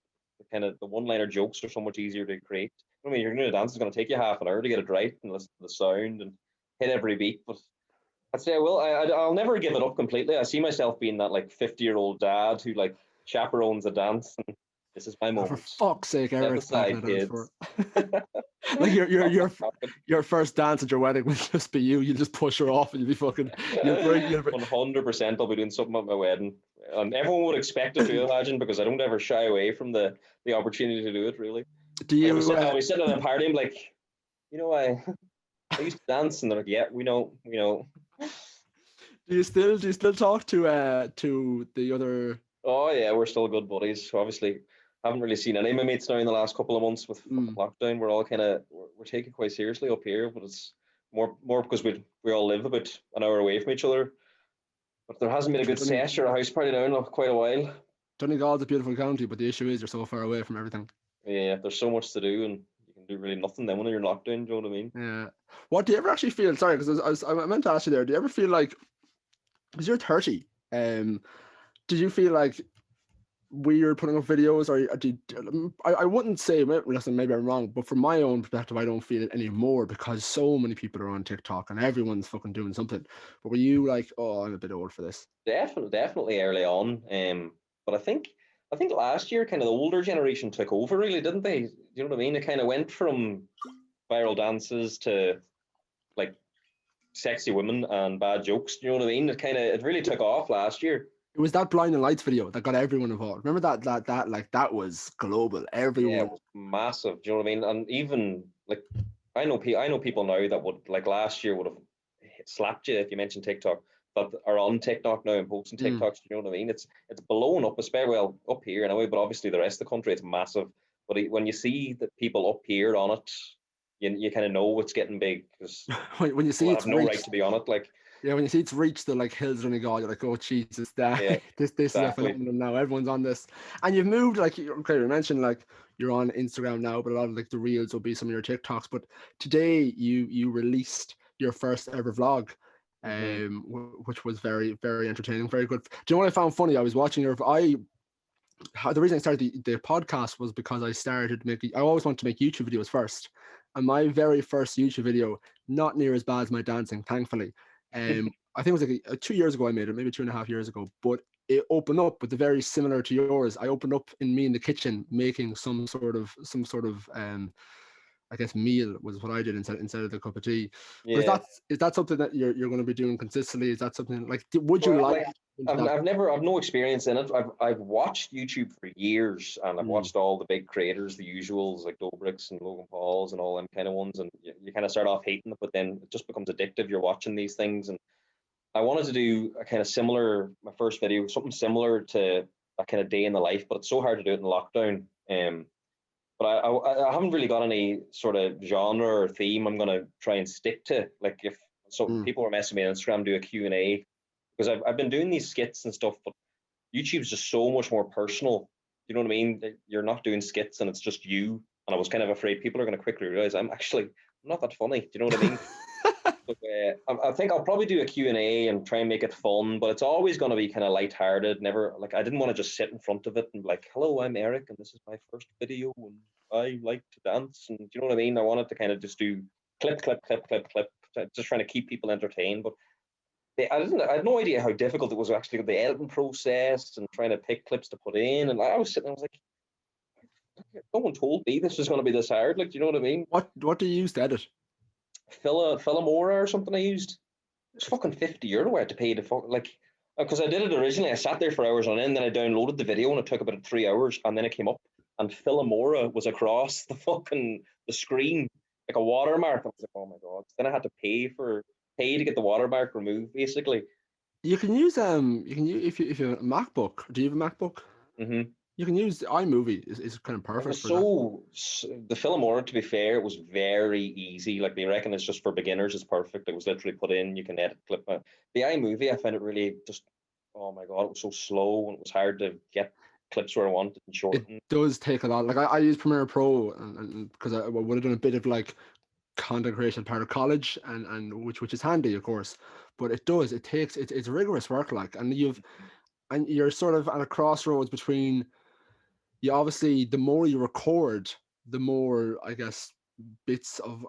Kind of the one-liner jokes are so much easier to create. I mean, you're going to do a dance, it's going to take you half an hour to get it right and listen to the sound and hit every beat. But I'd say I'll never give it up completely. I see myself being that like 50-year-old dad who like chaperones a dance, and this is my moment. For fuck's sake, Eric! Like your first dance at your wedding will just be you. You just push her off, and you'll be fucking. 100%, I'll be doing something at my wedding, and everyone would expect it to, imagine, because I don't ever shy away from the opportunity to do it. Really. Do Like you I'll be sitting at a party, I'm like, I used to dance, and they're like, yeah, we know, we know. do you still talk to the other? Oh yeah, we're still good buddies. So obviously, haven't really seen any of my mates now in the last couple of months with fucking Mm. lockdown. We're all kind of we're taking it quite seriously up here, but it's more because we all live about an hour away from each other. But there hasn't been a good sesh or a house party now in quite a while. Donegal's a beautiful county, but the issue is you're so far away from everything. Yeah, there's so much to do, and you can do really nothing then when you're in lockdown. Do you know what I mean? Yeah. What do you ever actually feel? Sorry, because I meant to ask you there. Do you ever feel like, because you're 30, did you feel like weird putting up videos, or did I wouldn't say, listen, maybe I'm wrong, but from my own perspective, I don't feel it anymore because so many people are on TikTok and everyone's fucking doing something. But were you like, oh, I'm a bit old for this? Definitely early on. But I think last year, kind of the older generation took over, really, didn't they? You know what I mean? It kind of went from viral dances to like sexy women and bad jokes. You know what I mean? It really took off last year. It was that Blinding Lights video that got everyone involved. Remember that like that was global. Yeah, Everyone. it was massive. Do you know what I mean? And even like I know people now that would like last year would have slapped you if you mentioned TikTok, that are on TikTok now and posting Mm. TikToks. You know what I mean? It's blown up, especially well up here anyway, but obviously the rest of the country it's massive. But when you see the people up here on it, you kind of know it's getting big because When you see people it's have no right reached, to be on it. Like, yeah, when you see it's reached the like hills running God, you're like, oh Jesus, that yeah, this is a exactly. phenomenon now. Everyone's on this, and you've moved like okay, you mentioned like you're on Instagram now, but a lot of like the reels will be some of your TikToks. But today you released your first ever vlog, Hmm. which was very entertaining, very good. Do you know what I found funny? I was watching the reason I started the podcast was because I started making. I always wanted to make YouTube videos first, and my very first YouTube video, not near as bad as my dancing, thankfully. I think it was like 2 years ago I made it, maybe 2.5 years ago, but it opened up with the very similar to yours. I opened up in me in the kitchen making some sort of I guess meal was what I did instead of the cup of tea. But Yeah. is that something that you're going to be doing consistently? Is that something like would you Well, like like into that? I've no experience in it. I've watched YouTube for years, and I've Mm. watched all the big creators, the usuals like Dobrik's and Logan Paul's and all them kind of ones. And you kind of start off hating it, but then it just becomes addictive. You're watching these things, and I wanted to do a kind of similar. My first video, something similar to a kind of day in the life, but it's so hard to do it in lockdown. But I haven't really got any sort of genre or theme I'm gonna try and stick to. Like if so, Mm. people were messaging me on Instagram do a Q&A because I've been doing these skits and stuff, but YouTube's just so much more personal. You know what I mean? You're not doing skits and it's just you. And I was kind of afraid people are going to quickly realize I'm not that funny. Do you know what I mean? So, I think I'll probably do a Q&A and try and make it fun, but it's always going to be kind of lighthearted. Never like I didn't want to just sit in front of it and be like, "Hello, I'm Eric, and this is my first video, and I like to dance." And do you know what I mean? I wanted to kind of just do clip, clip, clip, clip, clip, just trying to keep people entertained. But I had no idea how difficult it was actually the editing process and trying to pick clips to put in. And I was sitting, I was like, no one told me this was going to be this hard. Like, do you know what I mean? What do you use to edit? Filmora or something I used. It's fucking €50 I had to pay to fuck like because I did it originally. I sat there for hours on end, then I downloaded the video and it took about 3 hours, and then it came up and Filmora was across the screen like a watermark. I was like, oh my god. Then I had to pay to get the watermark removed, basically. You can use if you have a MacBook. Do you have a MacBook? Hmm. You can use iMovie. Is kind of It perfect was for that. the Filmora, to be fair, it was very easy. Like they reckon it's just for beginners, it's perfect. It was literally put in, you can edit clip. The iMovie, I found it really just, oh my god, it was so slow and it was hard to get clips where I wanted and It shorten. does take a lot. Like I use Premiere Pro, and because I would have done a bit of like content creation part of college, and which is handy, of course. But it does. It takes it's rigorous work, like, and you're sort of at a crossroads between you obviously the more you record, the more I guess bits of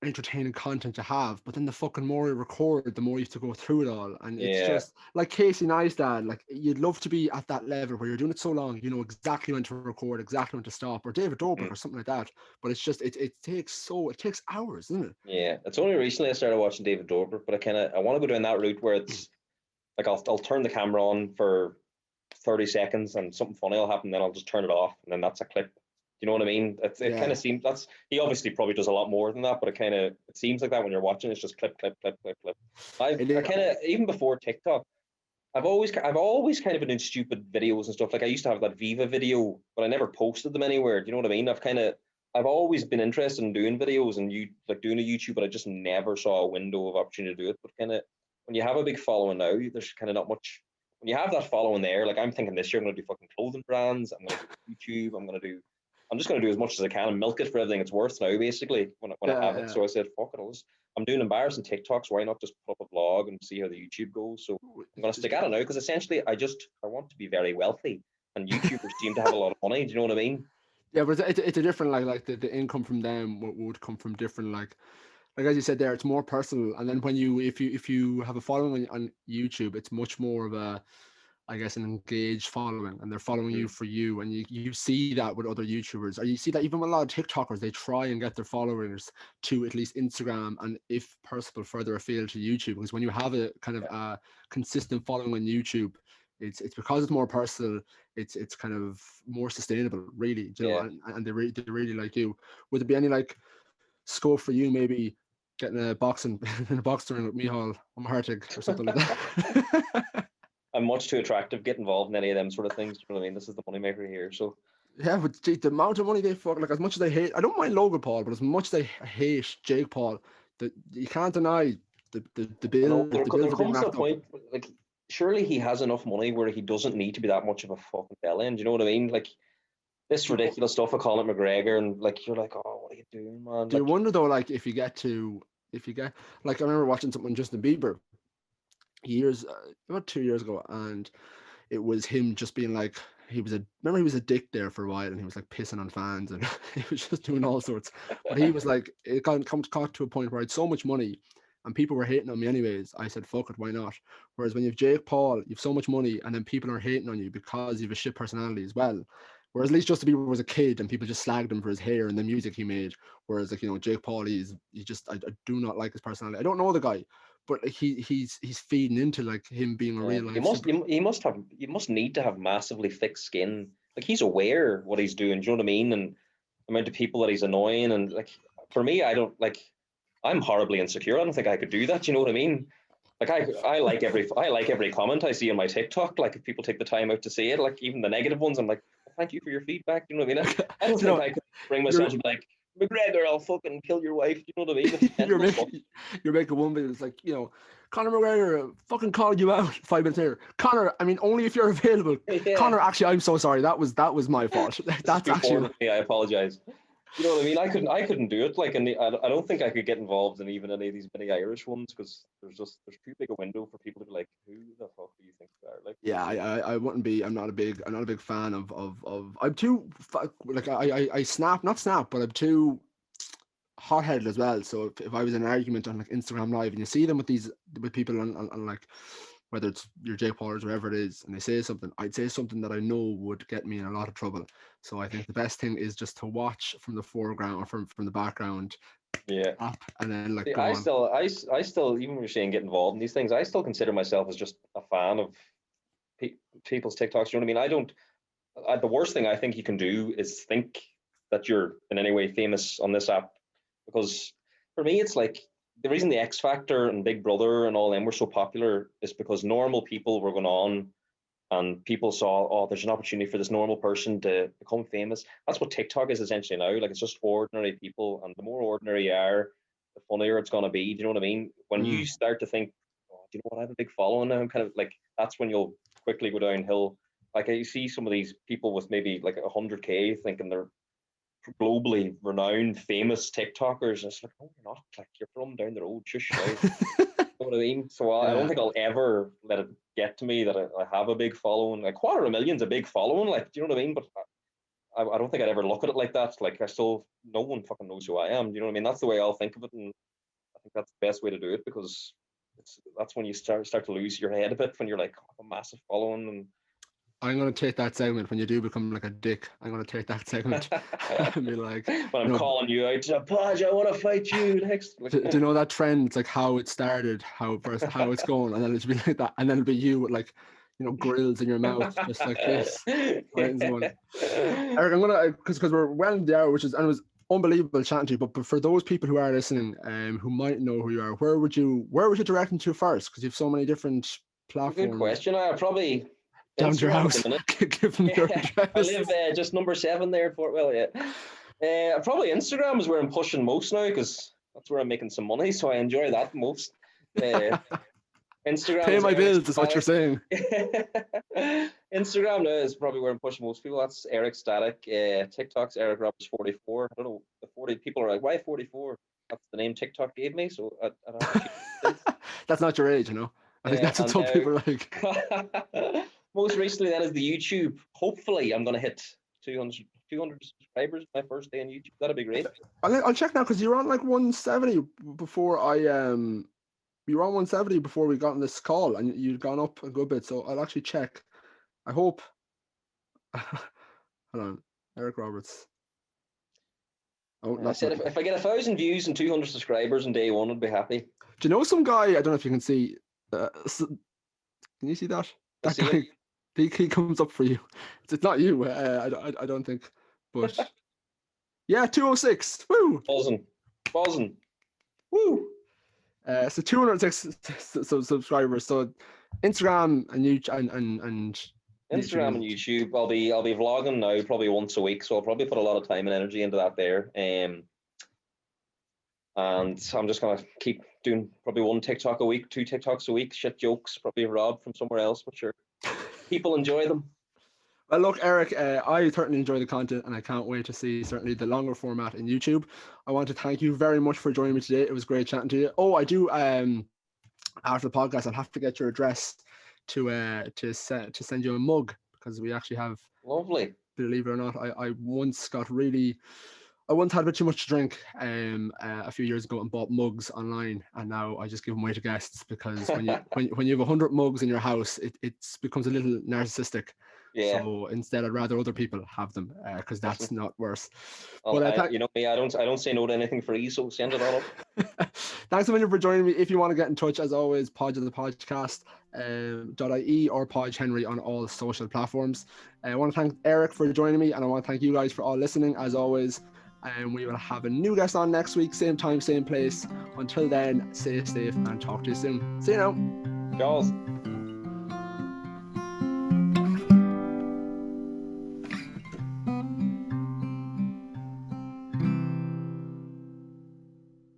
entertaining content to have, but then the fucking more you record, the more you have to go through it all. And it's Yeah. just like Casey Neistat, like you'd love to be at that level where you're doing it so long, you know exactly when to record, exactly when to stop, or David Dobrik Mhm. or something like that. But it's just it takes hours, isn't it? Yeah. It's only recently I started watching David Dobrik, but I want to go down that route where it's like I'll turn the camera on for 30 seconds and something funny will happen, then I'll just turn it off and then that's a clip. you know what I mean? It kind Yeah. of seems he obviously probably does a lot more than that, but it seems like that when you're watching. It's just clip, clip, clip, clip, clip. I It, kind of even before TikTok, I've always kind of been in stupid videos and stuff. Like I used to have that Viva video, but I never posted them anywhere. Do you know what I mean? I've always been interested in doing videos and you like doing a YouTube, but I just never saw a window of opportunity to do it. But kind of when you have a big following now, there's kind of not much. When you have that following there, like I'm thinking this year I'm gonna do fucking clothing brands. I'm gonna do YouTube. I'm just gonna do as much as I can and milk it for everything it's worth now. Basically, when I yeah, have it. yeah. So I said, fuck it. I'm doing embarrassing TikToks. Why not just put up a vlog and see how the YouTube goes? So I'm gonna stick at it now because essentially I want to be very wealthy, and YouTubers seem to have a lot of money. Do you know what I mean? Yeah, but it's a different like the income from them would come from different like as you said there, it's more personal. And then when you if you have a following on YouTube, it's much more of a, I guess, an engaged following, and they're following you Mm. for you, and you see that with other YouTubers, or you see that even with a lot of TikTokers, they try and get their followers to at least Instagram, and if possible, further afield to YouTube, because when you have a kind of Yeah. a consistent following on YouTube, it's because it's more personal, it's kind of more sustainable, really, you know, Yeah. and they really like you. Would there be any like scope for you maybe getting a boxing in a boxing ring with Mihal Hartig or something like that? I'm much too attractive to get involved in any of them sort of things. Do you know what I mean? This is the moneymaker here. So Yeah, but gee, the amount of money they fuck, like as much as they hate, I don't mind Logan Paul, but as much as they hate Jake Paul, that you can't deny the I know bills, the there bills are being comes to a racked up. point like surely he has enough money where he doesn't need to be that much of a fucking bellend. Do you know what I mean? Like this Do you, ridiculous stuff with Conor McGregor and like you're like, oh, what are you doing, man? do you Like wonder though, like if you get, like I remember watching something with Justin Bieber years, about 2 years ago, and it was him just being like, remember he was a dick there for a while, and he was like pissing on fans, and he was just doing all sorts. But he was like, it got to a point where I had so much money, and people were hating on me anyways. I said, fuck it, why not? Whereas when you have Jake Paul, you have so much money, and then people are hating on you because you have a shit personality as well. Whereas at least Justin Bieber was a kid, and people just slagged him for his hair and the music he made. Whereas like, you know, Jake Paul, I do not like his personality. I don't know the guy, but like, he's feeding into like him being a real life super. he must need to have massively thick skin. Like he's aware what he's doing. Do you know what I mean? And the amount of people that he's annoying and like for me, I don't like. I'm horribly insecure. I don't think I could do that. Do you know what I mean? Like I like every comment I see on my TikTok. Like if people take the time out to see it, like even the negative ones, I'm like, well, thank you for your feedback. You know what I mean? I don't You think know, I could bring you're myself to be like McGregor, I'll fucking kill your wife. You know what I mean? It's you're mental stuff. making you're making one video. It's like, you know, Conor McGregor fucking called you out 5 minutes later. Conor, I mean, only if you're available. Yeah, Conor, actually, I'm so sorry. That was my fault. this is That's too foreign actually to me. I apologize. You know what I mean? I couldn't do it. Like, and I don't think I could get involved in even any of these mini Irish ones because there's too big a window for people to be like, who the fuck do you think you are? Like, yeah. I wouldn't be. I'm not a big fan of. I'm too like I snap, not snap, but I'm too hot-headed as well. So if I was in an argument on like Instagram Live and you see them with people on like, whether it's your Jake Paul or whoever it is, and they say something, I'd say something that I know would get me in a lot of trouble. So I think the best thing is just to watch from the foreground or from the background yeah. up, and then like See, go on. I still, even when you're saying get involved in these things, I still consider myself as just a fan of pe- people's TikToks. You know what I mean? The worst thing I think you can do is think that you're in any way famous on this app because for me, it's like the reason the X Factor and Big Brother and all them were so popular is because normal people were going on and people saw, oh, there's an opportunity for this normal person to become famous. That's what TikTok is essentially now. Like it's just ordinary people, and the more ordinary you are, the funnier it's gonna be. Do you know what I mean? When Mm. you start to think, oh, do you know what? I have a big following now. I'm kind of like that's when you'll quickly go downhill. Like you see some of these people with maybe like 100K thinking they're globally renowned, famous TikTokers. And it's like, no, you're not. Like you're from down the road. Shush now. You know what I mean? So I don't Yeah. think I'll ever let it get to me that I have a big following. Like 250,000's a big following, like, do you know what I mean? But I don't think I'd ever look at it like that. Like no one fucking knows who I am. Do you know what I mean? That's the way I'll think of it, and I think that's the best way to do it because that's when you start to lose your head a bit when you're like, oh, I have a massive following I'm gonna take that segment when you do become like a dick. I'm gonna take that segment and and be like, when I'm you know, calling you out, Podge, I want to fight you next. Like, do you know that trend? It's like how it started, how it's going, and then it'll be like that, and then it'll be you with like, you know, grills in your mouth, just like this, right? And so on. Eric, I'm gonna because we're well in the hour, which is and it was unbelievable chatting to you. But for those people who are listening, who might know who you are, where would you direct them to first? Because you have so many different platforms. Good question. I probably down to your Instagram house. at the minute. Give them your address. I live just number 7 there, Fort Well. Yeah. Probably Instagram is where I'm pushing most now because that's where I'm making some money. So I enjoy that most. Instagram. Pay my bills Static. is what you're saying. Instagram now is probably where I'm pushing most people. That's Eric Static. TikTok's Eric Roberts 44. I don't know. The 40 people are like, why 44? That's the name TikTok gave me. So I don't That's not your age, you know. I think that's what some people like. Most recently, then is the YouTube. Hopefully, I'm going to hit 200 subscribers my first day on YouTube. That'd be great. I'll check now because you were on like 170 before you were on 170 before we got on this call, and you'd gone up a good bit. So I'll actually check. I hope. Hold on, Eric Roberts. Oh, I said if I get 1,000 views and 200 subscribers on day one, I'd be happy. Do you know some guy? I don't know if you can see. Can you see that? That guy. He comes up for you. It's not you. I don't think. But yeah, 206. Woo! Buzzing. Woo! So 206 subscribers. So Instagram and YouTube and Instagram and YouTube. I'll be vlogging now probably once a week, so I'll probably put a lot of time and energy into that there. And I'm just gonna keep doing probably 1 TikTok a week, 2 TikToks a week, shit jokes, probably robbed from somewhere else, but sure, people enjoy them. Well, look, Eric, I certainly enjoy the content, and I can't wait to see certainly the longer format in YouTube. I want to thank you very much for joining me today. It was great chatting to you. Oh, I do. After the podcast, I'll have to get your address to send you a mug because we actually have. Lovely. Believe it or not, I once had a bit too much to drink a few years ago and bought mugs online, and now I just give them away to guests because when you have 100 mugs in your house, it becomes a little narcissistic. Yeah. So instead, I'd rather other people have them because that's not worse. But you know me, I don't say no to anything free, so send it all up. Thanks a million for joining me. If you want to get in touch, as always, Podge of the Podcast .ie or Podge Henry on all social platforms. I want to thank Eric for joining me, and I want to thank you guys for all listening. As always, and we will have a new guest on next week, same time, same place. Until then, stay safe and talk to you soon. See you now. Cheers.